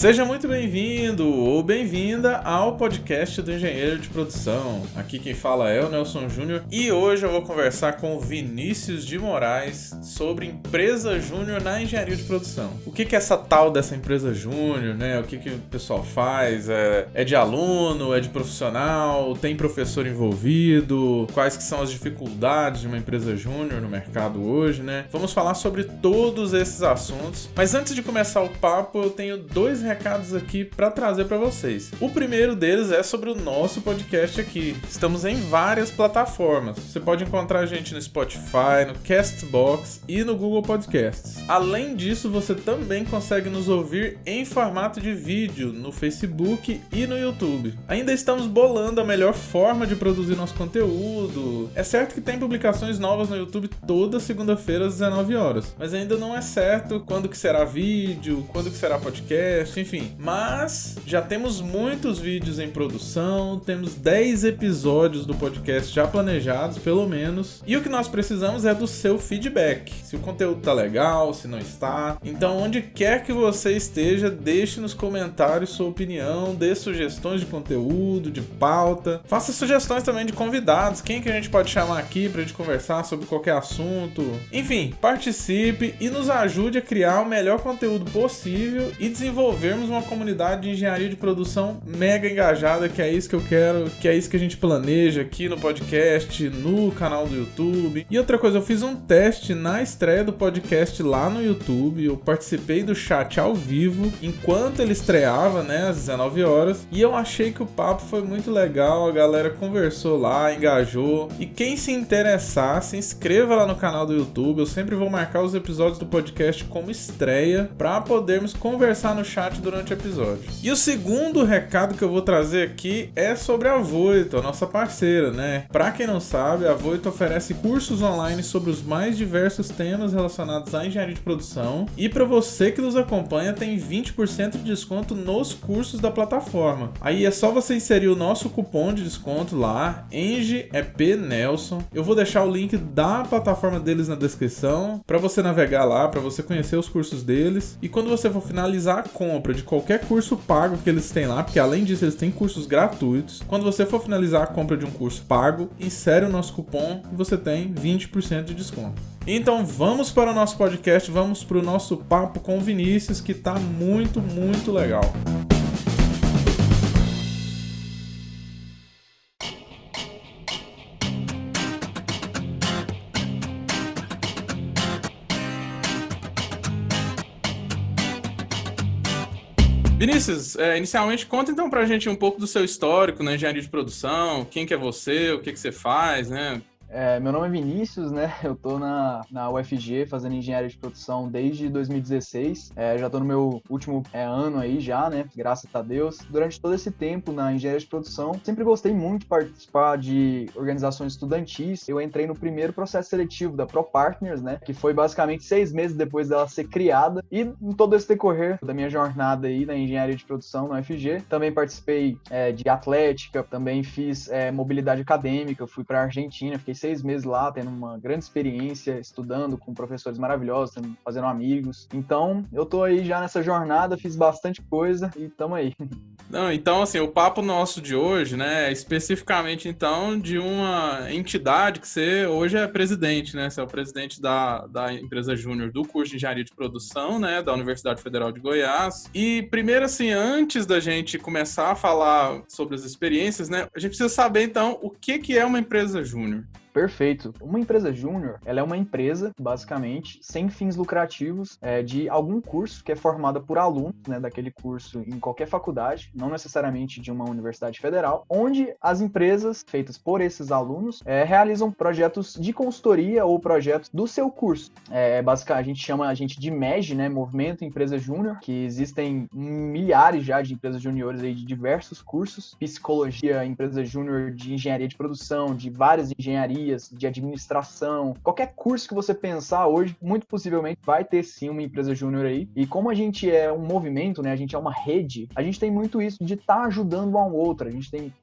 Seja muito bem-vindo ou bem-vinda ao podcast do Engenheiro de Produção. Aqui quem fala é o Nelson Júnior e hoje eu vou conversar com o Vinícius de Moraes sobre empresa júnior na engenharia de produção. O que é essa tal dessa empresa júnior, né? O que o pessoal faz? É de aluno? É de profissional? Tem professor envolvido? Quais que são as dificuldades de uma empresa júnior no mercado hoje, né? Vamos falar sobre todos esses assuntos. Mas antes de começar o papo, eu tenho dois recados aqui para trazer para vocês. O primeiro deles é sobre o nosso podcast aqui. Estamos em várias plataformas. Você pode encontrar a gente no Spotify, no Castbox e no Google Podcasts. Além disso, você também consegue nos ouvir em formato de vídeo no Facebook e no YouTube. Ainda estamos bolando a melhor forma de produzir nosso conteúdo. É certo que tem publicações novas no YouTube toda segunda-feira às 19 horas, mas ainda não é certo quando que será vídeo, quando que será podcast, enfim. Mas já temos muitos vídeos em produção, temos 10 episódios do podcast já planejados, pelo menos. E o que nós precisamos é do seu feedback. Se o conteúdo tá legal, se não está. Então, onde quer que você esteja, deixe nos comentários sua opinião, dê sugestões de conteúdo, de pauta. Faça sugestões também de convidados, quem que a gente pode chamar aqui pra gente conversar sobre qualquer assunto. Enfim, participe e nos ajude a criar o melhor conteúdo possível e desenvolvermos uma comunidade de engenharia de produção mega engajada, que é isso que eu quero, que é isso que a gente planeja aqui no podcast, no canal do YouTube. E outra coisa, eu fiz um teste na estreia do podcast lá no YouTube, eu participei do chat ao vivo, enquanto ele estreava, né, às 19 horas, e eu achei que o papo foi muito legal, a galera conversou lá, engajou, e quem se interessar, se inscreva lá no canal do YouTube, eu sempre vou marcar os episódios do podcast como estreia, para podermos conversar no chat durante o episódio. E o segundo recado que eu vou trazer aqui é sobre a Voito, a nossa parceira, né? Para quem não sabe, a Voito oferece cursos online sobre os mais diversos temas relacionados à engenharia de produção, e para você que nos acompanha tem 20% de desconto nos cursos da plataforma. Aí é só você inserir o nosso cupom de desconto lá, ENGEEPNelson. Eu vou deixar o link da plataforma deles na descrição para você navegar lá, para você conhecer os cursos deles. E quando você for finalizar a compra de qualquer curso pago que eles têm lá, porque além disso eles têm cursos gratuitos, quando você for finalizar a compra de um curso pago, insere o nosso cupom e você tem 20% de desconto. Então vamos para o nosso podcast, vamos para o nosso papo com o Vinícius, que tá muito, muito legal. Vinícius, inicialmente conta então pra gente um pouco do seu histórico na engenharia de produção, quem que é você, o que você faz, né? Meu nome é Vinícius, né? Eu tô na UFG fazendo engenharia de produção desde 2016. Já tô no meu último ano aí já, né? Graças a Deus. Durante todo esse tempo na engenharia de produção, sempre gostei muito de participar de organizações estudantis. Eu entrei no primeiro processo seletivo da ProPartners, né? Que foi basicamente 6 meses depois dela ser criada. E em todo esse decorrer da minha jornada aí na engenharia de produção na UFG, também participei de atlética, também fiz mobilidade acadêmica, fui pra Argentina, fiquei 6 meses lá, tendo uma grande experiência, estudando com professores maravilhosos, fazendo amigos. Então, eu tô aí já nessa jornada, fiz bastante coisa e tamo aí. Não, então, assim, o papo nosso de hoje, né, é especificamente, então, de uma entidade que você hoje é presidente, né? Você é o presidente da empresa júnior do curso de Engenharia de Produção, né, da Universidade Federal de Goiás. E, primeiro, assim, antes da gente começar a falar sobre as experiências, né, a gente precisa saber, então, o que é uma empresa júnior. Perfeito. Uma empresa júnior, ela é uma empresa, basicamente, sem fins lucrativos, de algum curso que é formada por alunos, né, daquele curso em qualquer faculdade, não necessariamente de uma universidade federal, onde as empresas feitas por esses alunos realizam projetos de consultoria ou projetos do seu curso. Basicamente, a gente de MEG, né, Movimento Empresa Júnior, que existem milhares já de empresas juniores aí de diversos cursos, psicologia, empresa júnior de engenharia de produção, de várias engenharias, engenharias, de administração, qualquer curso que você pensar hoje, muito possivelmente vai ter sim uma empresa júnior aí. E como a gente é um movimento, né, a gente é uma rede, a gente tem muito isso de estar ajudando um ao outro. A gente tem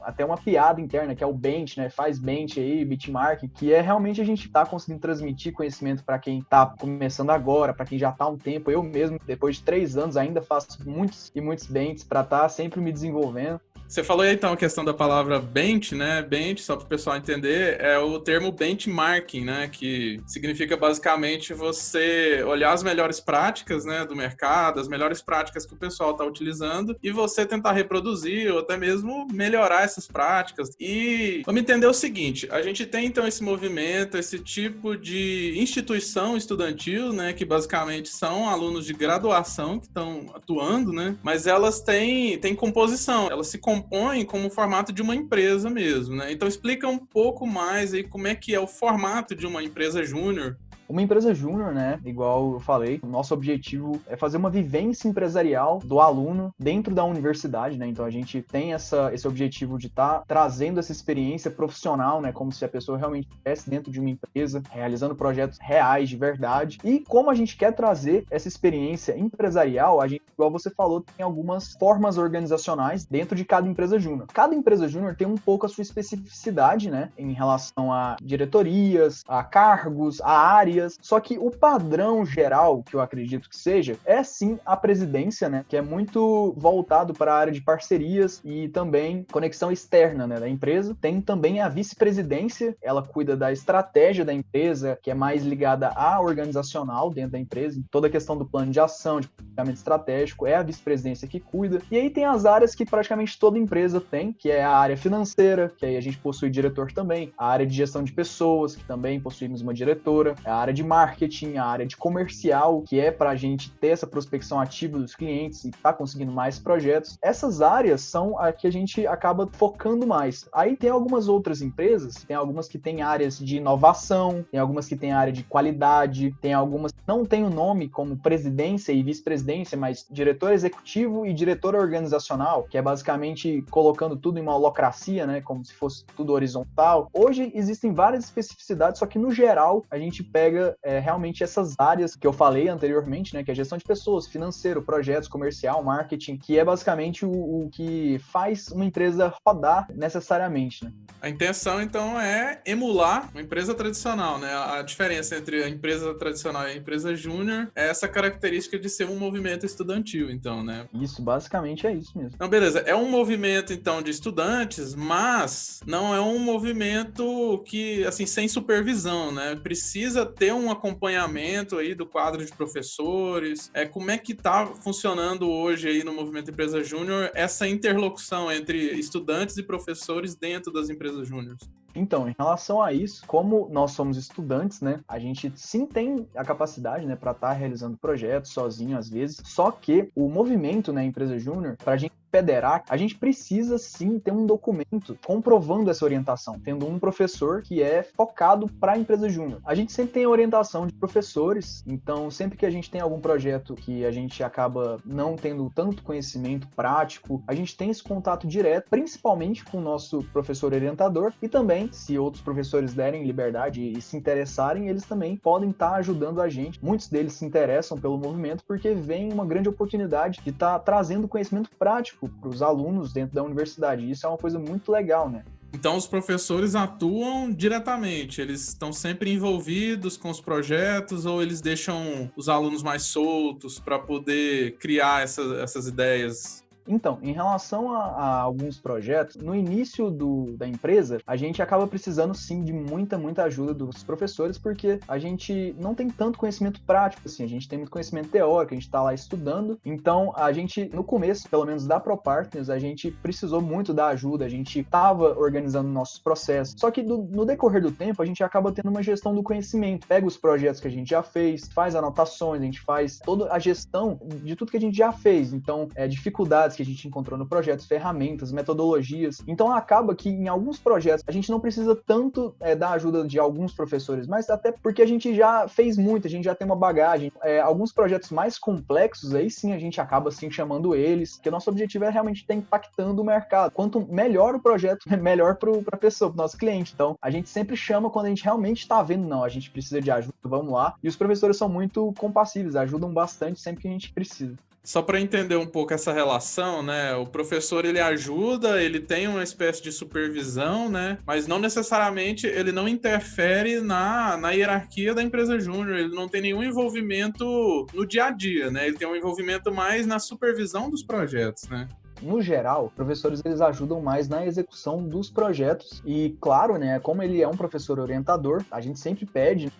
até uma piada interna, que é o bench, né, faz bench aí, benchmark, que é realmente a gente tá conseguindo transmitir conhecimento para quem tá começando agora, para quem já tá há um tempo. Eu mesmo, depois de 3 anos, ainda faço muitos e muitos benches para estar sempre me desenvolvendo. Você falou aí, então, a questão da palavra bench, né? Bench, só para o pessoal entender, é o termo benchmarking, né? Que significa basicamente você olhar as melhores práticas, né, do mercado, as melhores práticas que o pessoal está utilizando e você tentar reproduzir ou até mesmo melhorar essas práticas. E vamos entender o seguinte, a gente tem, então, esse movimento, esse tipo de instituição estudantil, né? Que basicamente são alunos de graduação que estão atuando, né? Mas elas têm composição, elas se compõem como o formato de uma empresa mesmo, né? Então explica um pouco mais aí como é que é o formato de uma empresa júnior. Uma empresa júnior, né, igual eu falei, o nosso objetivo é fazer uma vivência empresarial do aluno dentro da universidade, né? Então a gente tem esse objetivo de estar trazendo essa experiência profissional, né, como se a pessoa realmente estivesse dentro de uma empresa, realizando projetos reais de verdade. E como a gente quer trazer essa experiência empresarial, a gente, igual você falou, tem algumas formas organizacionais dentro de cada empresa júnior. Cada empresa júnior tem um pouco a sua especificidade, né, em relação a diretorias, a cargos, a áreas. Só que o padrão geral, que eu acredito que seja, é sim a presidência, né? Que é muito voltado para a área de parcerias e também conexão externa, né, da empresa. Tem também a vice-presidência, ela cuida da estratégia da empresa, que é mais ligada à organizacional dentro da empresa. Toda a questão do plano de ação, de planejamento estratégico, é a vice-presidência que cuida. E aí tem as áreas que praticamente toda empresa tem, que é a área financeira, que aí a gente possui diretor também, a área de gestão de pessoas, que também possuímos uma diretora, a área de marketing, a área de comercial, que é para a gente ter essa prospecção ativa dos clientes e tá conseguindo mais projetos. Essas áreas são a que a gente acaba focando mais. Aí tem algumas outras empresas, tem algumas que têm áreas de inovação, tem algumas que têm área de qualidade, tem algumas que não têm o nome como presidência e vice-presidência, mas diretor executivo e diretor organizacional, que é basicamente colocando tudo em uma holacracia, né, como se fosse tudo horizontal. Hoje existem várias especificidades, só que no geral a gente pega realmente essas áreas que eu falei anteriormente, né, que é gestão de pessoas, financeiro, projetos, comercial, marketing, que é basicamente o que faz uma empresa rodar necessariamente, né? A intenção, então, é emular uma empresa tradicional, né? A diferença entre a empresa tradicional e a empresa júnior é essa característica de ser um movimento estudantil, então, né? Isso, basicamente é isso mesmo. Então, beleza. É um movimento, então, de estudantes, mas não é um movimento que, assim, sem supervisão, né? Precisa ter um acompanhamento aí do quadro de professores. Como é que tá funcionando hoje aí no movimento Empresa Júnior essa interlocução entre estudantes e professores dentro das empresas júniores? Então, em relação a isso, como nós somos estudantes, né, a gente sim tem a capacidade, né, para estar realizando projetos sozinho às vezes, só que o movimento, né, Empresa Júnior, para a gente federar, a gente precisa sim ter um documento comprovando essa orientação, tendo um professor que é focado para a empresa júnior. A gente sempre tem a orientação de professores, então sempre que a gente tem algum projeto que a gente acaba não tendo tanto conhecimento prático, a gente tem esse contato direto, principalmente com o nosso professor orientador e também, se outros professores derem liberdade e se interessarem, eles também podem estar ajudando a gente. Muitos deles se interessam pelo movimento porque veem uma grande oportunidade de estar trazendo conhecimento prático para os alunos dentro da universidade. E isso é uma coisa muito legal, né? Então, os professores atuam diretamente, eles estão sempre envolvidos com os projetos ou eles deixam os alunos mais soltos para poder criar essas ideias? Então, em relação a alguns projetos, no início da empresa, a gente acaba precisando sim de muita ajuda dos professores, porque a gente não tem tanto conhecimento prático, assim, a gente tem muito conhecimento teórico, a gente está lá estudando, então a gente, no começo, pelo menos da ProPartners, a gente precisou muito da ajuda, a gente estava organizando nossos processos, só que no decorrer do tempo, a gente acaba tendo uma gestão do conhecimento, pega os projetos que a gente já fez, faz anotações, a gente faz toda a gestão de tudo que a gente já fez, então, dificuldades que a gente encontrou no projeto, ferramentas, metodologias. Então acaba que em alguns projetos a gente não precisa tanto da ajuda de alguns professores, mas até porque a gente já fez muito, a gente já tem uma bagagem. Alguns projetos mais complexos, aí sim a gente acaba assim chamando eles, porque nosso objetivo é realmente estar impactando o mercado. Quanto melhor o projeto, melhor para a pessoa, para o nosso cliente. Então a gente sempre chama quando a gente realmente está vendo, não, a gente precisa de ajuda, vamos lá. E os professores são muito compassíveis, ajudam bastante sempre que a gente precisa. Só para entender um pouco essa relação, né? O professor, ele ajuda, ele tem uma espécie de supervisão, né? Mas não necessariamente ele não interfere na hierarquia da empresa júnior, ele não tem nenhum envolvimento no dia a dia, né? Ele tem um envolvimento mais na supervisão dos projetos, né? No geral, professores eles ajudam mais na execução dos projetos e, claro, né, como ele é um professor orientador, a gente sempre pede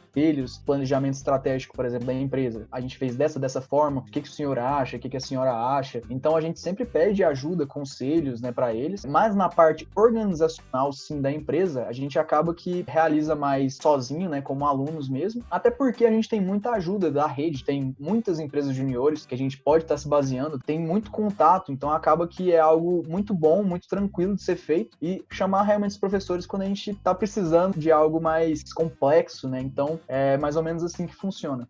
os planejamento estratégico, por exemplo, da empresa. A gente fez dessa forma, o que o senhor acha, o que a senhora acha. Então a gente sempre pede ajuda, conselhos, né, para eles, mas na parte organizacional, sim, da empresa, a gente acaba que realiza mais sozinho, né, como alunos mesmo, até porque a gente tem muita ajuda da rede, tem muitas empresas juniores que a gente pode estar se baseando, tem muito contato, então acaba que é algo muito bom, muito tranquilo de ser feito e chamar realmente os professores quando a gente está precisando de algo mais complexo, né? Então, é mais ou menos assim que funciona.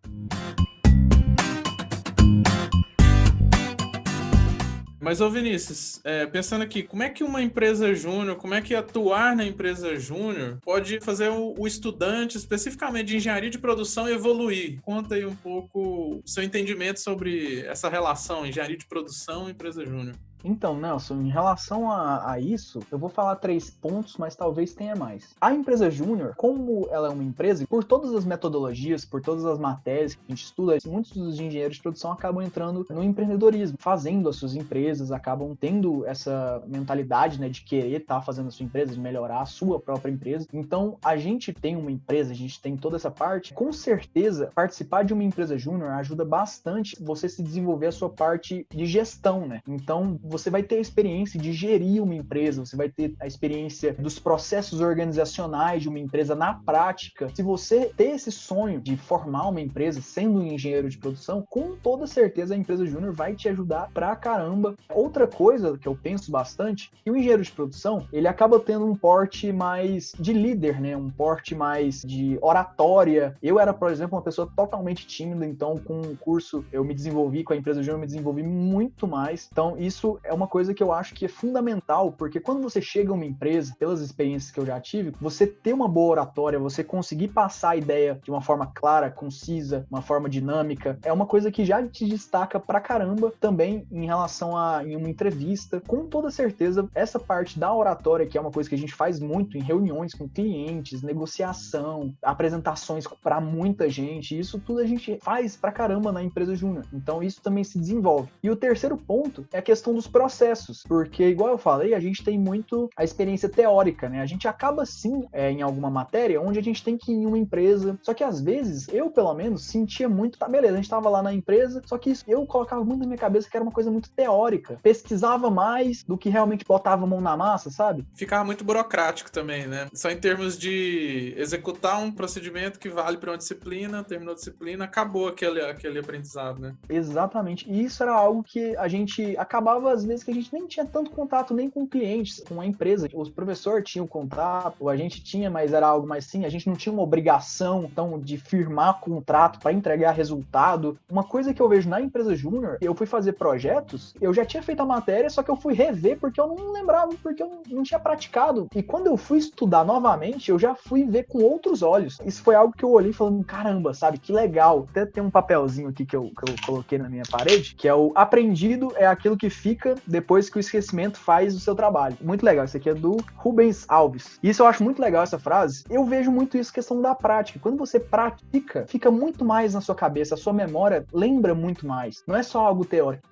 Mas, ô Vinícius, pensando aqui, como é que uma empresa júnior, como é que atuar na empresa júnior pode fazer o estudante, especificamente de engenharia de produção, evoluir? Conta aí um pouco o seu entendimento sobre essa relação, engenharia de produção e empresa júnior. Então, Nelson, em relação a isso, eu vou falar 3 pontos, mas talvez tenha mais. A empresa júnior, como ela é uma empresa, por todas as metodologias, por todas as matérias que a gente estuda, muitos dos engenheiros de produção acabam entrando no empreendedorismo, fazendo as suas empresas, acabam tendo essa mentalidade, né, de querer estar fazendo a sua empresa, de melhorar a sua própria empresa. Então, a gente tem uma empresa, a gente tem toda essa parte. Com certeza, participar de uma empresa júnior ajuda bastante você se desenvolver a sua parte de gestão, né? Então, você vai ter a experiência de gerir uma empresa, você vai ter a experiência dos processos organizacionais de uma empresa na prática. Se você ter esse sonho de formar uma empresa sendo um engenheiro de produção, com toda certeza a empresa júnior vai te ajudar pra caramba. Outra coisa que eu penso bastante, que o engenheiro de produção, ele acaba tendo um porte mais de líder, né? Um porte mais de oratória. Eu era, por exemplo, uma pessoa totalmente tímida, então com o curso eu me desenvolvi, com a empresa júnior eu me desenvolvi muito mais. Então isso é uma coisa que eu acho que é fundamental, porque quando você chega a uma empresa, pelas experiências que eu já tive, você ter uma boa oratória, você conseguir passar a ideia de uma forma clara, concisa, uma forma dinâmica, é uma coisa que já te destaca pra caramba também em relação a em uma entrevista. Com toda certeza, essa parte da oratória, que é uma coisa que a gente faz muito em reuniões com clientes, negociação, apresentações pra muita gente, isso tudo a gente faz pra caramba na empresa júnior. Então isso também se desenvolve. E o terceiro ponto é a questão dos processos, porque igual eu falei, a gente tem muito a experiência teórica, né? A gente acaba sim em alguma matéria onde a gente tem que ir em uma empresa, só que às vezes, eu pelo menos, sentia muito, tá, beleza, a gente tava lá na empresa, só que isso eu colocava muito na minha cabeça que era uma coisa muito teórica, pesquisava mais do que realmente botava a mão na massa, sabe? Ficava muito burocrático também, né? Só em termos de executar um procedimento que vale para uma disciplina, terminou a disciplina, acabou aquele aprendizado, né? Exatamente, e isso era algo que a gente acabava, às vezes, que a gente nem tinha tanto contato nem com clientes, com a empresa. Os professores tinham contato, a gente tinha, mas era algo mais sim, a gente não tinha uma obrigação, então, de firmar contrato para entregar resultado. Uma coisa que eu vejo na empresa júnior, eu fui fazer projetos, eu já tinha feito a matéria, só que eu fui rever porque eu não lembrava, porque eu não tinha praticado. E quando eu fui estudar novamente, eu já fui ver com outros olhos. Isso foi algo que eu olhei falando, caramba, sabe, que legal. Até tem um papelzinho aqui que eu coloquei na minha parede, que é o aprendido é aquilo que fica depois que o esquecimento faz o seu trabalho. Muito legal, isso aqui é do Rubens Alves. Isso eu acho muito legal, essa frase. Eu vejo muito isso, questão da prática. Quando você pratica, fica muito mais na sua cabeça, a sua memória lembra muito mais. Não é só algo teórico.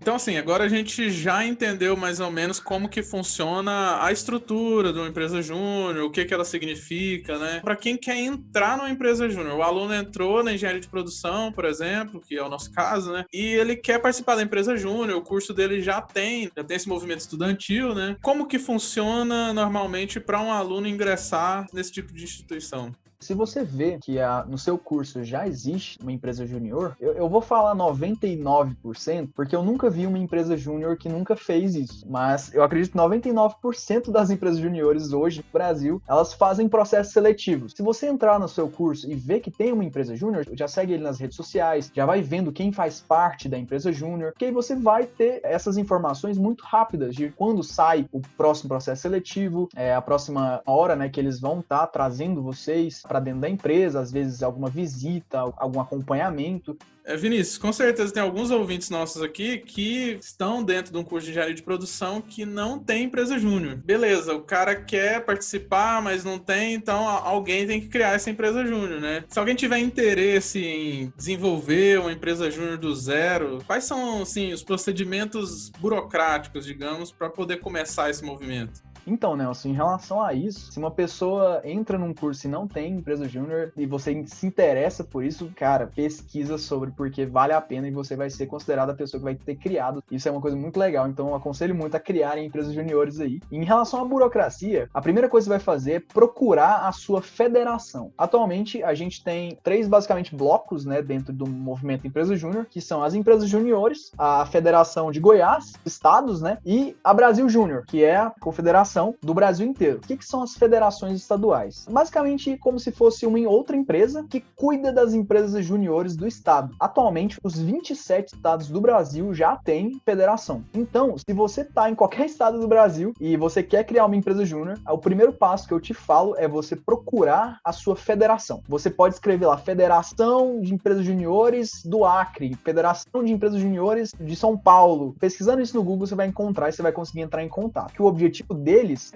Então, assim, agora a gente já entendeu mais ou menos como que funciona a estrutura de uma empresa júnior, o que ela significa, né? Para quem quer entrar numa empresa júnior, o aluno entrou na engenharia de produção, por exemplo, que é o nosso caso, né? E ele quer participar da empresa júnior, o curso dele já tem esse movimento estudantil, né? Como que funciona normalmente para um aluno ingressar nesse tipo de instituição? Se você vê que no seu curso já existe uma empresa júnior, eu vou falar 99%, porque eu nunca vi uma empresa júnior que nunca fez isso. Mas eu acredito que 99% das empresas júniores hoje no Brasil, elas fazem processos seletivos. Se você entrar no seu curso e ver que tem uma empresa júnior, já segue ele nas redes sociais, já vai vendo quem faz parte da empresa júnior, que aí você vai ter essas informações muito rápidas de quando sai o próximo processo seletivo, a próxima hora, né, que eles vão estar trazendo vocês para dentro da empresa, às vezes alguma visita, algum acompanhamento. Vinícius, com certeza tem alguns ouvintes nossos aqui que estão dentro de um curso de engenharia de produção que não tem empresa júnior. Beleza, o cara quer participar, mas não tem, então alguém tem que criar essa empresa júnior, né? Se alguém tiver interesse em desenvolver uma empresa júnior do zero, quais são, assim, os procedimentos burocráticos, digamos, para poder começar esse movimento? Então, Nelson, em relação a isso, se uma pessoa entra num curso e não tem empresa júnior e você se interessa por isso, cara, pesquisa sobre, porque vale a pena e você vai ser considerado a pessoa que vai ter criado. Isso é uma coisa muito legal, então eu aconselho muito a criarem empresas juniores aí. E em relação à burocracia, a primeira coisa que você vai fazer é procurar a sua federação. Atualmente, a gente tem 3, basicamente, blocos, né, dentro do movimento Empresa Júnior, que são as empresas juniores, a Federação de Goiás, estados, né, e a Brasil Júnior, que é a confederação do Brasil inteiro. O que são as federações estaduais? Basicamente, como se fosse uma outra empresa que cuida das empresas juniores do estado. Atualmente, os 27 estados do Brasil já têm federação. Então, se você está em qualquer estado do Brasil e você quer criar uma empresa júnior, o primeiro passo que eu te falo é você procurar a sua federação. Você pode escrever lá, Federação de Empresas Juniores do Acre, Federação de Empresas Juniores de São Paulo. Pesquisando isso no Google, você vai encontrar e você vai conseguir entrar em contato. Que o objetivo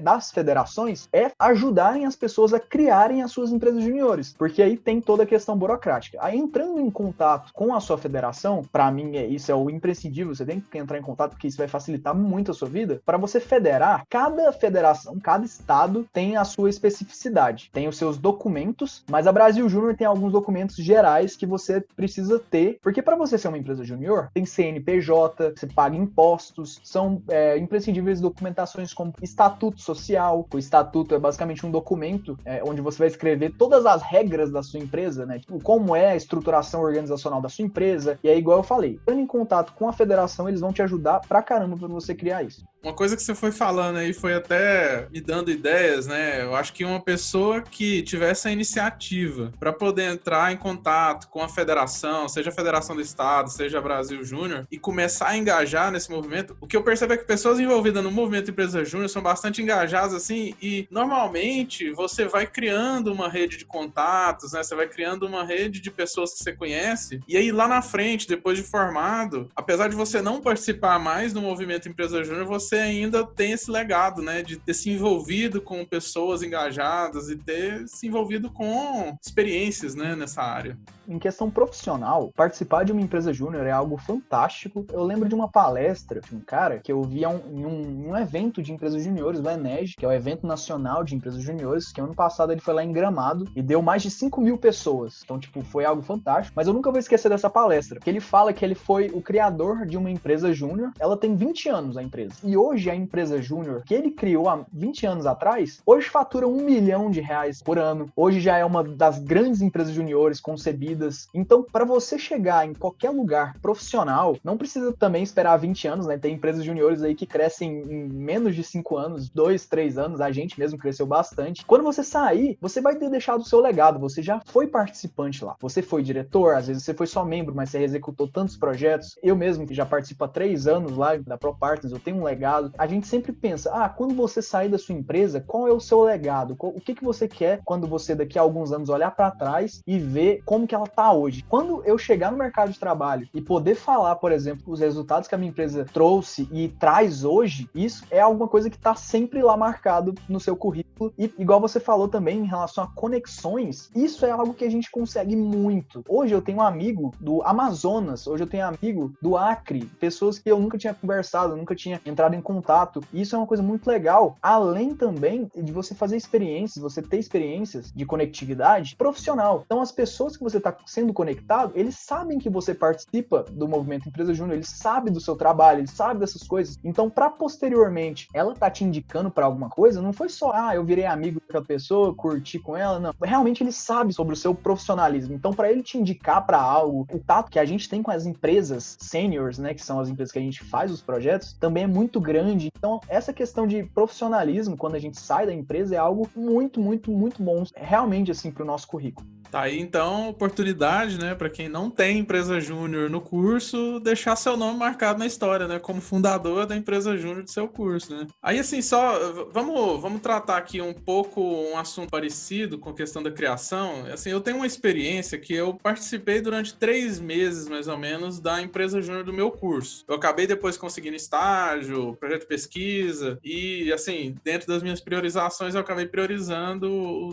das federações, é ajudarem as pessoas a criarem as suas empresas juniores, porque aí tem toda a questão burocrática. Aí, entrando em contato com a sua federação, para mim isso é o imprescindível, você tem que entrar em contato, porque isso vai facilitar muito a sua vida. Para você federar, cada federação, cada estado tem a sua especificidade, tem os seus documentos, mas a Brasil Júnior tem alguns documentos gerais que você precisa ter, porque para você ser uma empresa júnior, tem CNPJ, você paga impostos, são imprescindíveis documentações como estatuto social. O estatuto é basicamente um documento onde você vai escrever todas as regras da sua empresa, né? Tipo, como é a estruturação organizacional da sua empresa. E aí, igual eu falei, entrando em contato com a federação, eles vão te ajudar pra caramba pra você criar isso. Uma coisa que você foi falando aí foi até me dando ideias, né? Eu acho que uma pessoa que tivesse a iniciativa para poder entrar em contato com a federação, seja a Federação do Estado, seja a Brasil Júnior, e começar a engajar nesse movimento, o que eu percebo é que pessoas envolvidas no movimento Empresa Júnior são bastante engajadas, assim, e normalmente você vai criando uma rede de contatos, né? Você vai criando uma rede de pessoas que você conhece, e aí lá na frente, depois de formado, apesar de você não participar mais do movimento Empresa Júnior, você ainda tem esse legado, né, de ter se envolvido com pessoas engajadas e ter se envolvido com experiências, né, nessa área. Em questão profissional, participar de uma empresa júnior é algo fantástico. Eu lembro de uma palestra de um cara que eu vi em um evento de empresas juniores, o ENEG, que é o Evento Nacional de Empresas Juniores, que ano passado ele foi lá em Gramado e deu mais de 5.000 pessoas. Então, tipo, foi algo fantástico. Mas eu nunca vou esquecer dessa palestra, que ele fala que ele foi o criador de uma empresa júnior. Ela tem 20 anos, a empresa. E hoje a empresa júnior que ele criou há 20 anos atrás, hoje fatura R$1 milhão por ano. Hoje já é uma das grandes empresas juniores concebidas. Então, para você chegar em qualquer lugar profissional, não precisa também esperar 20 anos, né? Tem empresas juniores aí que crescem em menos de 5 anos, 2, 3 anos. A gente mesmo cresceu bastante. Quando você sair, você vai ter deixado o seu legado. Você já foi participante lá. Você foi diretor, às vezes você foi só membro, mas você executou tantos projetos. Eu mesmo, que já participo há 3 anos lá da ProPartners, eu tenho um legado. A gente sempre pensa, quando você sair da sua empresa, qual é o seu legado? O que você quer quando você daqui a alguns anos olhar para trás e ver como que ela tá hoje? Quando eu chegar no mercado de trabalho e poder falar, por exemplo, os resultados que a minha empresa trouxe e traz hoje, isso é alguma coisa que tá sempre lá marcado no seu currículo. E igual você falou também em relação a conexões, isso é algo que a gente consegue muito. Hoje eu tenho um amigo do Amazonas, hoje eu tenho um amigo do Acre, pessoas que eu nunca tinha conversado, nunca tinha entrado entrarem em contato. E isso é uma coisa muito legal, além também de você fazer experiências, você ter experiências de conectividade profissional. Então, as pessoas que você está sendo conectado, eles sabem que você participa do movimento Empresa Júnior, eles sabem do seu trabalho, eles sabem dessas coisas. Então, para posteriormente ela tá te indicando para alguma coisa, não foi só, eu virei amigo daquela pessoa, curti com ela, não. Realmente ele sabe sobre o seu profissionalismo. Então, para ele te indicar para algo, o tato que a gente tem com as empresas seniors, né, que são as empresas que a gente faz os projetos, também é muito grande. Então, essa questão de profissionalismo, quando a gente sai da empresa, é algo muito, muito, muito bom, realmente, assim, para o nosso currículo. Tá aí, então, oportunidade, né, para quem não tem empresa júnior no curso, deixar seu nome marcado na história, né, como fundador da empresa júnior do seu curso, né. Aí, assim, vamos tratar aqui um pouco um assunto parecido com a questão da criação. Assim, eu tenho uma experiência que eu participei durante 3 meses, mais ou menos, da empresa júnior do meu curso. Eu acabei depois conseguindo estágio, projeto de pesquisa e, assim, dentro das minhas priorizações, eu acabei priorizando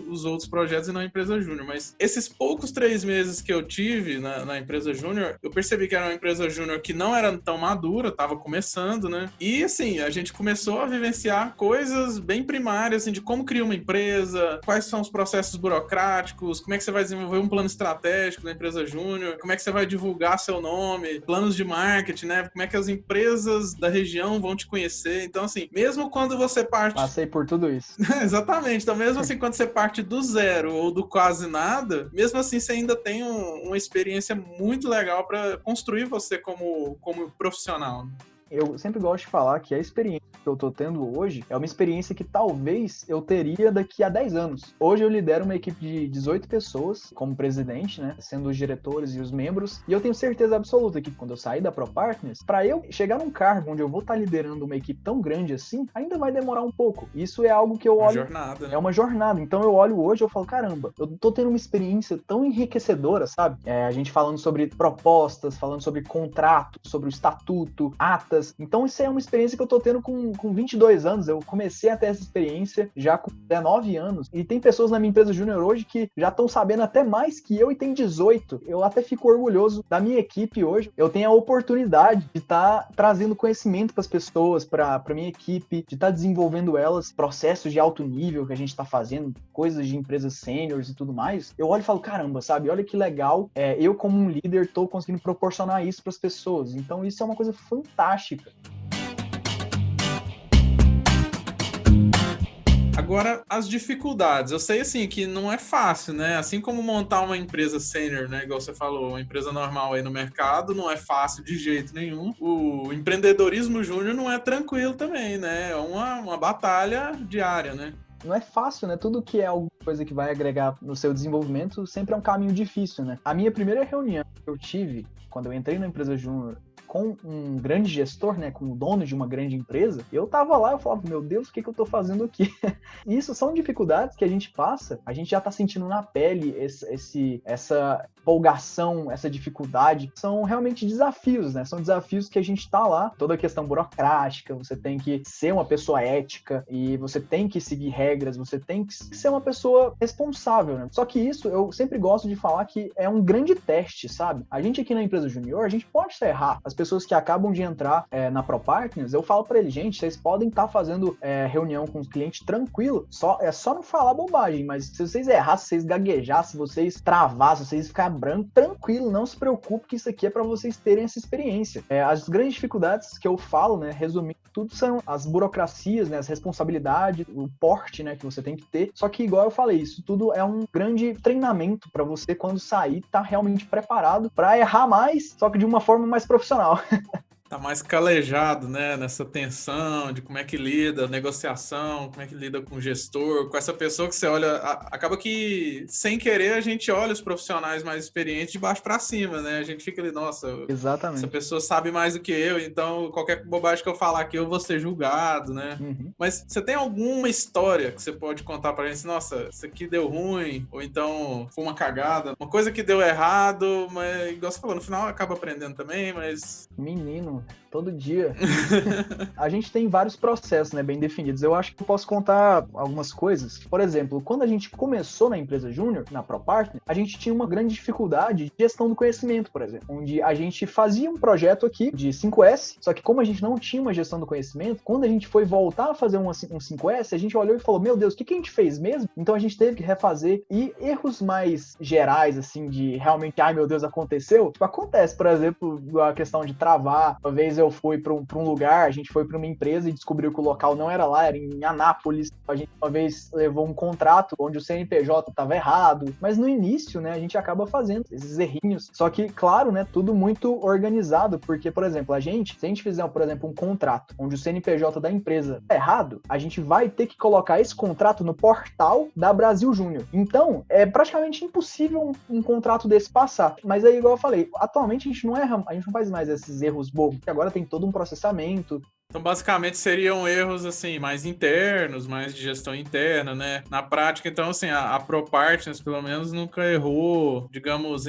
os outros projetos e não a empresa júnior, mas esses poucos 3 meses que eu tive na empresa júnior, eu percebi que era uma empresa júnior que não era tão madura, estava começando, né? E, assim, a gente começou a vivenciar coisas bem primárias, assim, de como criar uma empresa, quais são os processos burocráticos, como é que você vai desenvolver um plano estratégico na empresa júnior, como é que você vai divulgar seu nome, planos de marketing, né? Como é que as empresas da região vão te conhecer. Então, assim, mesmo quando você parte... Passei por tudo isso. Exatamente. Então, mesmo assim, quando você parte do zero ou do quase nada, mesmo assim você ainda tem uma experiência muito legal para construir você como profissional. Eu sempre gosto de falar que a experiência que eu tô tendo hoje é uma experiência que talvez eu teria daqui a 10 anos. Hoje eu lidero uma equipe de 18 pessoas como presidente, né, sendo os diretores e os membros, e eu tenho certeza absoluta que quando eu sair da ProPartners, para eu chegar num cargo onde eu vou estar liderando uma equipe tão grande assim, ainda vai demorar um pouco. Isso é algo que eu olho... Uma jornada, né? É uma jornada. Então eu olho hoje e eu falo, caramba, eu tô tendo uma experiência tão enriquecedora, sabe? A gente falando sobre propostas, falando sobre contrato, sobre o estatuto, atas. Então isso é uma experiência que eu tô tendo com 22 anos. Eu comecei a ter essa experiência já com 19 anos. E tem pessoas na minha empresa júnior hoje que já estão sabendo até mais que eu e tem 18. Eu até fico orgulhoso da minha equipe hoje. Eu tenho a oportunidade de estar trazendo conhecimento para as pessoas, para minha equipe, de estar desenvolvendo elas, processos de alto nível que a gente está fazendo, coisas de empresas seniors e tudo mais. Eu olho e falo, caramba, sabe? Olha que legal. Eu como um líder estou conseguindo proporcionar isso para as pessoas. Então isso é uma coisa fantástica. Agora, as dificuldades. Eu sei, assim, que não é fácil, né? Assim como montar uma empresa sênior, né? Igual você falou, uma empresa normal aí no mercado, não é fácil de jeito nenhum. O empreendedorismo júnior não é tranquilo também, né? É uma batalha diária, né? Não é fácil, né? Tudo que é alguma coisa que vai agregar no seu desenvolvimento sempre é um caminho difícil, né? A minha primeira reunião que eu tive quando eu entrei na empresa júnior com um grande gestor, né, com o dono de uma grande empresa, eu tava lá, eu falava, meu Deus, o que eu tô fazendo aqui? E isso são dificuldades que a gente passa, a gente já tá sentindo na pele essa empolgação, essa dificuldade, são realmente desafios, né, são desafios que a gente tá lá, toda a questão burocrática, você tem que ser uma pessoa ética e você tem que seguir regras, você tem que ser uma pessoa responsável, né, só que isso eu sempre gosto de falar que é um grande teste, sabe? A gente aqui na empresa júnior, a gente pode se errar, as pessoas que acabam de entrar na ProPartners, eu falo pra eles, gente, vocês podem estar fazendo reunião com os clientes tranquilo, é só não falar bobagem, mas se vocês errar, se vocês gaguejar, se vocês travar, se vocês ficar branco, tranquilo, não se preocupe que isso aqui é pra vocês terem essa experiência. As grandes dificuldades que eu falo, né, resumindo tudo, são as burocracias, né, as responsabilidades, o porte, né, que você tem que ter, só que igual eu falei, isso tudo é um grande treinamento pra você quando sair, tá realmente preparado pra errar mais, só que de uma forma mais profissional. Tá mais calejado, né, nessa tensão de como é que lida, negociação, como é que lida com o gestor, com essa pessoa que você olha, acaba que, sem querer, a gente olha os profissionais mais experientes de baixo pra cima, né, a gente fica ali, nossa, exatamente, essa pessoa sabe mais do que eu, então qualquer bobagem que eu falar aqui eu vou ser julgado, né, Mas você tem alguma história que você pode contar pra gente, nossa, isso aqui deu ruim, ou então foi uma cagada, uma coisa que deu errado, mas, igual você falou, no final acaba aprendendo também, mas... Menino, todo dia. A gente tem vários processos, né, bem definidos. Eu acho que eu posso contar algumas coisas. Por exemplo, quando a gente começou na empresa Júnior, na ProPartner, a gente tinha uma grande dificuldade de gestão do conhecimento, por exemplo, onde a gente fazia um projeto aqui de 5S, só que como a gente não tinha uma gestão do conhecimento, quando a gente foi voltar a fazer um 5S, a gente olhou e falou, meu Deus, o que a gente fez mesmo? Então a gente teve que refazer, e erros mais gerais, assim, de realmente, ai meu Deus, aconteceu, tipo, acontece, por exemplo, a questão de travar. Uma vez eu fui para um lugar, a gente foi para uma empresa e descobriu que o local não era lá, era em Anápolis. A gente uma vez levou um contrato onde o CNPJ estava errado, mas no início, né, a gente acaba fazendo esses errinhos. Só que, claro, né, tudo muito organizado, porque, por exemplo, se a gente fizer, por exemplo, um contrato onde o CNPJ da empresa é errado, a gente vai ter que colocar esse contrato no portal da Brasil Júnior. Então, é praticamente impossível um contrato desse passar. Mas aí, igual eu falei, atualmente a gente não erra, a gente não faz mais esses erros bobos, porque agora tem todo um processamento. Então, basicamente, seriam erros, assim, mais internos, mais de gestão interna, né? Na prática, então, assim, a ProPartners, pelo menos, nunca errou, digamos,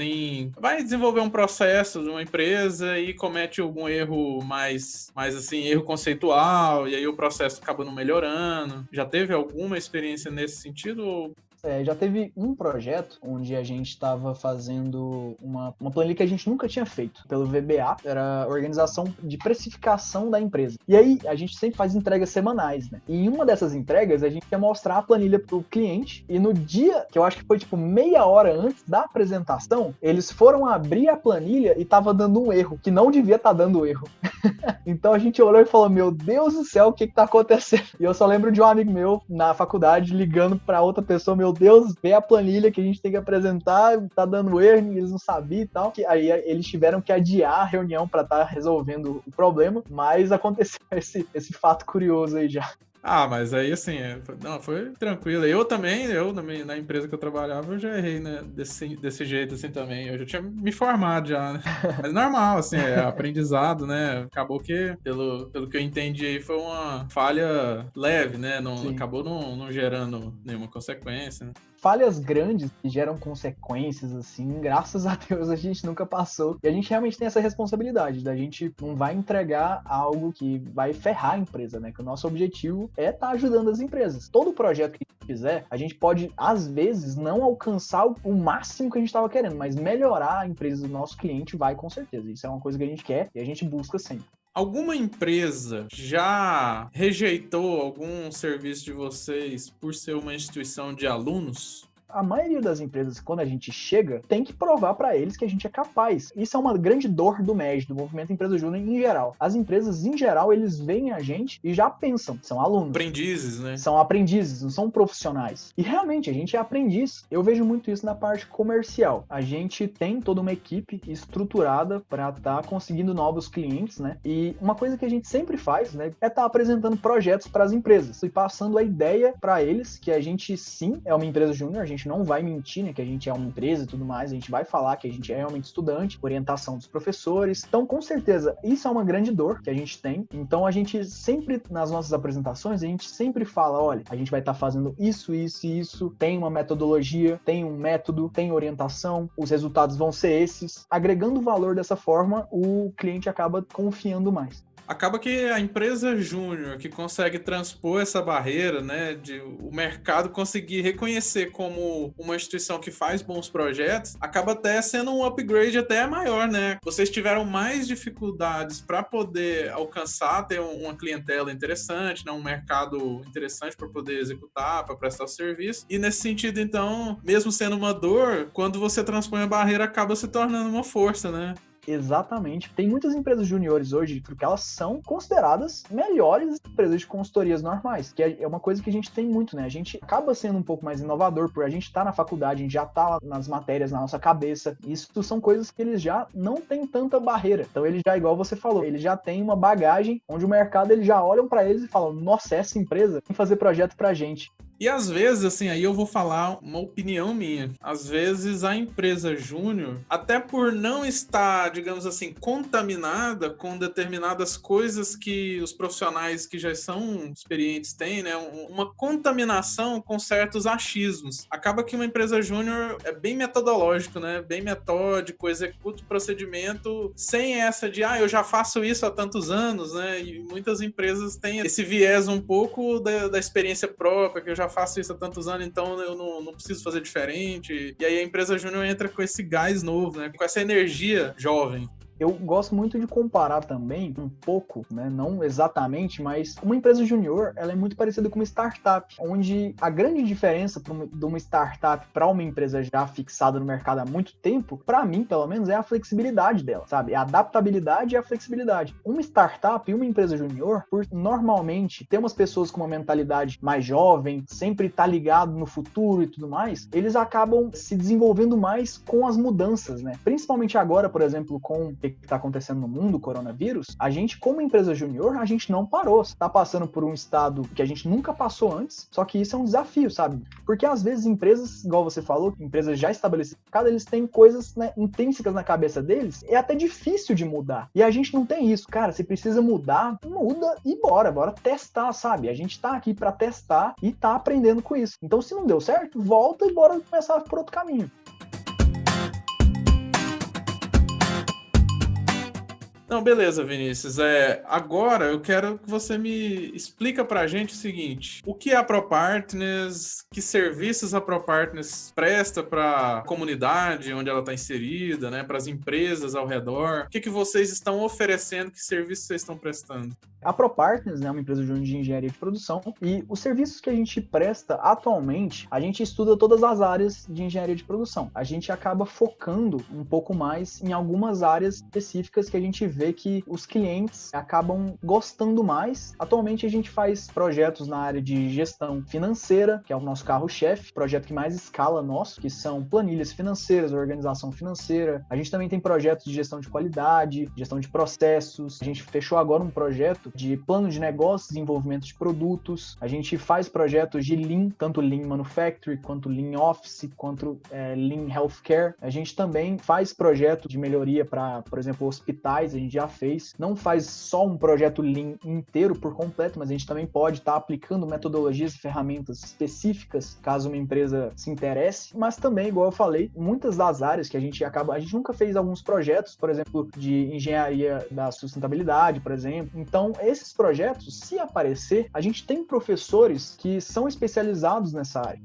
vai desenvolver um processo de uma empresa e comete algum erro mais assim, erro conceitual, e aí o processo acaba não melhorando. Já teve alguma experiência nesse sentido? Já teve um projeto onde a gente estava fazendo uma planilha que a gente nunca tinha feito pelo VBA, era a organização de precificação da empresa. E aí a gente sempre faz entregas semanais, né? E em uma dessas entregas a gente ia mostrar a planilha pro cliente, e no dia, que eu acho que foi tipo meia hora antes da apresentação, eles foram abrir a planilha e tava dando um erro, que não devia estar dando erro. Então a gente olhou e falou, meu Deus do céu, o que tá acontecendo? E eu só lembro de um amigo meu na faculdade ligando pra outra pessoa, meu Deus, vê a planilha que a gente tem que apresentar, tá dando erro, eles não sabiam e tal. Aí eles tiveram que adiar a reunião pra estar resolvendo o problema, mas aconteceu esse fato curioso aí já. Ah, mas aí, assim, foi tranquilo. Eu também, na empresa que eu trabalhava, eu já errei, né, desse jeito, assim, também. Eu já tinha me formado já, né? Mas normal, assim, é aprendizado, né? Acabou que, pelo que eu entendi aí, foi uma falha leve, né? Acabou não gerando nenhuma consequência, né? Falhas grandes que geram consequências, assim, graças a Deus a gente nunca passou. E a gente realmente tem essa responsabilidade, da gente não vai entregar algo que vai ferrar a empresa, né? Que o nosso objetivo é estar ajudando as empresas. Todo projeto que a gente fizer, a gente pode, às vezes, não alcançar o máximo que a gente estava querendo, mas melhorar a empresa do nosso cliente vai com certeza. Isso é uma coisa que a gente quer e a gente busca sempre. Alguma empresa já rejeitou algum serviço de vocês por ser uma instituição de alunos? A maioria das empresas, quando a gente chega, tem que provar para eles que a gente é capaz. Isso é uma grande dor do MED, do Movimento Empresa Júnior em geral. As empresas, em geral, eles veem a gente e já pensam, são alunos. Aprendizes, né? São aprendizes, não são profissionais. E realmente, a gente é aprendiz. Eu vejo muito isso na parte comercial. A gente tem toda uma equipe estruturada para estar conseguindo novos clientes, né? E uma coisa que a gente sempre faz, né, é estar apresentando projetos para as empresas e passando a ideia para eles que a gente, sim, é uma empresa júnior, a gente não vai mentir, né, que a gente é uma empresa e tudo mais, a gente vai falar que a gente é realmente estudante, orientação dos professores. Então, com certeza, isso é uma grande dor que a gente tem. Então, a gente sempre, nas nossas apresentações, a gente sempre fala, olha, a gente vai estar fazendo isso, isso e isso, tem uma metodologia, tem um método, tem orientação, os resultados vão ser esses. Agregando valor dessa forma, o cliente acaba confiando mais. Acaba que a empresa júnior que consegue transpor essa barreira, né, de o mercado conseguir reconhecer como uma instituição que faz bons projetos, acaba até sendo um upgrade até maior, né? Vocês tiveram mais dificuldades para poder alcançar, ter uma clientela interessante, né, um mercado interessante para poder executar, para prestar o serviço. E nesse sentido, então, mesmo sendo uma dor, quando você transpõe a barreira, acaba se tornando uma força, né? Exatamente. Tem muitas empresas juniores hoje, porque elas são consideradas melhores empresas de consultorias normais, que é uma coisa que a gente tem muito, né? A gente acaba sendo um pouco mais inovador, por a gente estar na faculdade, a gente já tá nas matérias na nossa cabeça. Isso são coisas que eles já não têm tanta barreira. Então eles já, igual você falou, eles já têm uma bagagem onde o mercado, eles já olham para eles e falam, nossa, essa empresa tem que fazer projeto pra gente. E às vezes, assim, aí eu vou falar uma opinião minha. Às vezes a empresa júnior, até por não estar, digamos assim, contaminada com determinadas coisas que os profissionais que já são experientes têm, né? Uma contaminação com certos achismos. Acaba que uma empresa júnior é bem metodológico, né? Bem metódico, executa o procedimento sem essa de, eu já faço isso há tantos anos, né? E muitas empresas têm esse viés um pouco da experiência própria, que eu já faço isso há tantos anos, então eu não preciso fazer diferente. E aí a empresa júnior entra com esse gás novo, né? Com essa energia jovem. Eu gosto muito de comparar também um pouco, né, não exatamente, mas uma empresa junior, ela é muito parecida com uma startup, onde a grande diferença de uma startup para uma empresa já fixada no mercado há muito tempo, para mim, pelo menos, é a flexibilidade dela, sabe? A adaptabilidade e a flexibilidade. Uma startup e uma empresa junior, por normalmente ter umas pessoas com uma mentalidade mais jovem, sempre estar ligado no futuro e tudo mais, eles acabam se desenvolvendo mais com as mudanças, né? Principalmente agora, por exemplo, com que está acontecendo no mundo, o coronavírus, a gente, como empresa júnior, a gente não parou. Você está passando por um estado que a gente nunca passou antes, só que isso é um desafio, sabe? Porque às vezes empresas, igual você falou, empresas já estabelecidas, eles têm coisas, né, intrínsecas na cabeça deles, é até difícil de mudar. E a gente não tem isso. Cara, se precisa mudar, muda e bora testar, sabe? A gente tá aqui para testar e tá aprendendo com isso. Então, se não deu certo, volta e bora começar por outro caminho. Não, beleza, Vinícius. Agora eu quero que você me explica pra gente o seguinte: o que é a ProPartners, que serviços a ProPartners presta para a comunidade onde ela está inserida, né, para as empresas ao redor? O que vocês estão oferecendo, que serviços vocês estão prestando? A ProPartners, né, é uma empresa de engenharia de produção, e os serviços que a gente presta atualmente, a gente estuda todas as áreas de engenharia de produção. A gente acaba focando um pouco mais em algumas áreas específicas que a gente vê que os clientes acabam gostando mais. Atualmente a gente faz projetos na área de gestão financeira, que é o nosso carro-chefe, projeto que mais escala nosso, que são planilhas financeiras, organização financeira. A gente também tem projetos de gestão de qualidade, gestão de processos. A gente fechou agora um projeto de plano de negócio, desenvolvimento de produtos. A gente faz projetos de Lean, tanto Lean Manufacturing, quanto Lean Office, quanto Lean Healthcare. A gente também faz projeto de melhoria para, por exemplo, hospitais, a gente já fez. Não faz só um projeto Lean inteiro por completo, mas a gente também pode estar aplicando metodologias e ferramentas específicas, caso uma empresa se interesse. Mas também, igual eu falei, muitas das áreas que a gente nunca fez alguns projetos, por exemplo, de engenharia da sustentabilidade, por exemplo. Então, esses projetos, se aparecer, a gente tem professores que são especializados nessa área.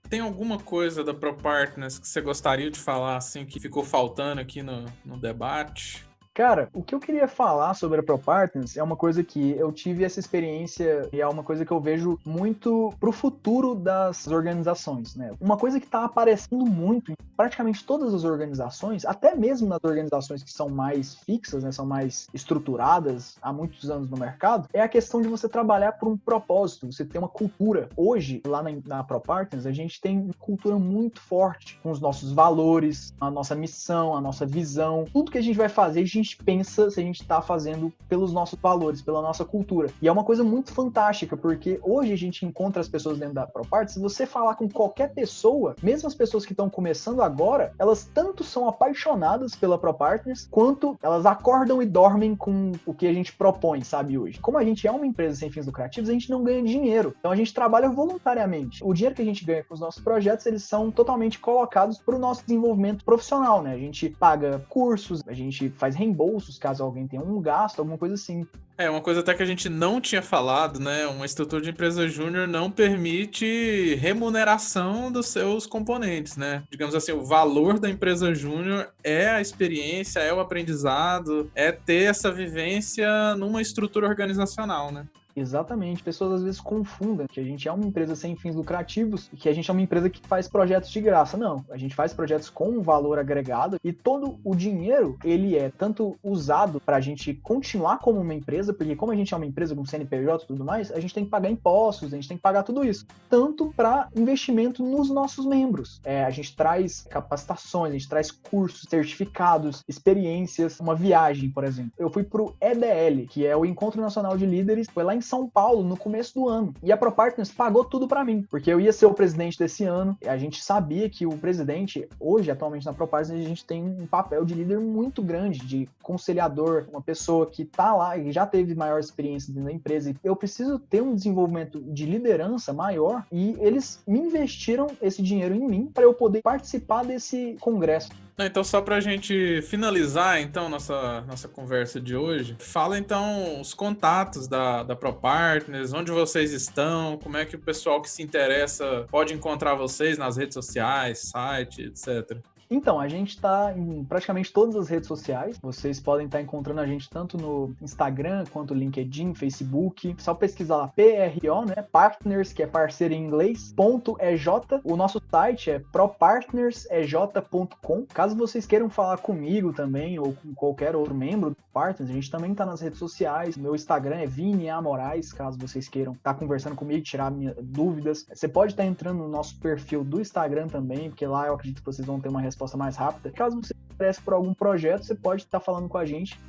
Tem alguma coisa da ProPartners que você gostaria de falar, assim, que ficou faltando aqui no debate? Cara, o que eu queria falar sobre a ProPartners é uma coisa que eu tive essa experiência e é uma coisa que eu vejo muito pro futuro das organizações, né? Uma coisa que tá aparecendo muito em praticamente todas as organizações, até mesmo nas organizações que são mais fixas, né, são mais estruturadas há muitos anos no mercado, é a questão de você trabalhar por um propósito, você ter uma cultura. Hoje, lá na ProPartners, a gente tem uma cultura muito forte com os nossos valores, a nossa missão, a nossa visão, tudo que a gente vai fazer, a gente pensa se a gente está fazendo pelos nossos valores, pela nossa cultura. E é uma coisa muito fantástica, porque hoje a gente encontra as pessoas dentro da ProPartners, se você falar com qualquer pessoa, mesmo as pessoas que estão começando agora, elas tanto são apaixonadas pela ProPartners, quanto elas acordam e dormem com o que a gente propõe, sabe, hoje. Como a gente é uma empresa sem fins lucrativos, a gente não ganha dinheiro. Então a gente trabalha voluntariamente. O dinheiro que a gente ganha com os nossos projetos, eles são totalmente colocados para o nosso desenvolvimento profissional, né? A gente paga cursos, a gente faz reembolsos caso alguém tenha um gasto, alguma coisa assim. Uma coisa até que a gente não tinha falado, né? Uma estrutura de empresa júnior não permite remuneração dos seus componentes, né? Digamos assim, o valor da empresa júnior é a experiência, é o aprendizado, é ter essa vivência numa estrutura organizacional, né? Exatamente. Pessoas às vezes confundem que a gente é uma empresa sem fins lucrativos e que a gente é uma empresa que faz projetos de graça. Não, a gente faz projetos com valor agregado e todo o dinheiro, ele é tanto usado para a gente continuar como uma empresa, porque como a gente é uma empresa com CNPJ e tudo mais, a gente tem que pagar impostos, a gente tem que pagar tudo isso. Tanto para investimento nos nossos membros. A gente traz capacitações, a gente traz cursos, certificados, experiências, uma viagem, por exemplo. Eu fui pro EDL, que é o Encontro Nacional de Líderes, foi lá em São Paulo, no começo do ano. E a ProPartners pagou tudo para mim, porque eu ia ser o presidente desse ano. A gente sabia que o presidente, hoje, atualmente na ProPartners, a gente tem um papel de líder muito grande, de conciliador, uma pessoa que tá lá e já teve maior experiência dentro da empresa. E eu preciso ter um desenvolvimento de liderança maior e eles me investiram esse dinheiro em mim para eu poder participar desse congresso. Então, só pra gente finalizar, então, nossa conversa de hoje, fala, então, os contatos da ProPartners, onde vocês estão, como é que o pessoal que se interessa pode encontrar vocês nas redes sociais, site, etc. Então, a gente está em praticamente todas as redes sociais. Vocês podem estar encontrando a gente tanto no Instagram, quanto LinkedIn, Facebook. Só pesquisar lá PRO, né? Partners, que é parceiro em inglês, .EJ. O nosso site é propartnersej.com. Caso vocês queiram falar comigo também, ou com qualquer outro membro do Partners, a gente também está nas redes sociais. Meu Instagram é Vini A. Moraes, caso vocês queiram estar conversando comigo, tirar minhas dúvidas. Você pode estar entrando no nosso perfil do Instagram também, porque lá eu acredito que vocês vão ter uma resposta mais rápida. Caso você se interesse por algum projeto, você pode estar falando com a gente.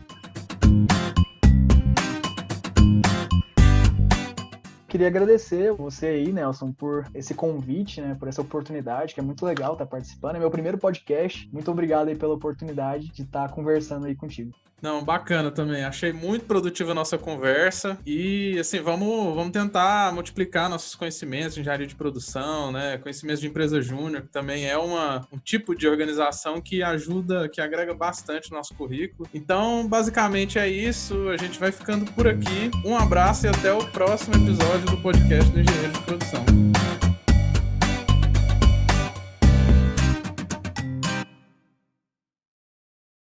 Queria agradecer você aí, Nelson, por esse convite, né, por essa oportunidade, que é muito legal estar participando. É meu primeiro podcast. Muito obrigado aí pela oportunidade de estar conversando aí contigo. Não, bacana também. Achei muito produtiva a nossa conversa e, assim, vamos tentar multiplicar nossos conhecimentos de engenharia de produção, né? Conhecimentos de empresa júnior, que também é um tipo de organização que ajuda, que agrega bastante no nosso currículo. Então, basicamente é isso. A gente vai ficando por aqui. Um abraço e até o próximo episódio do podcast do Engenheiro de Produção.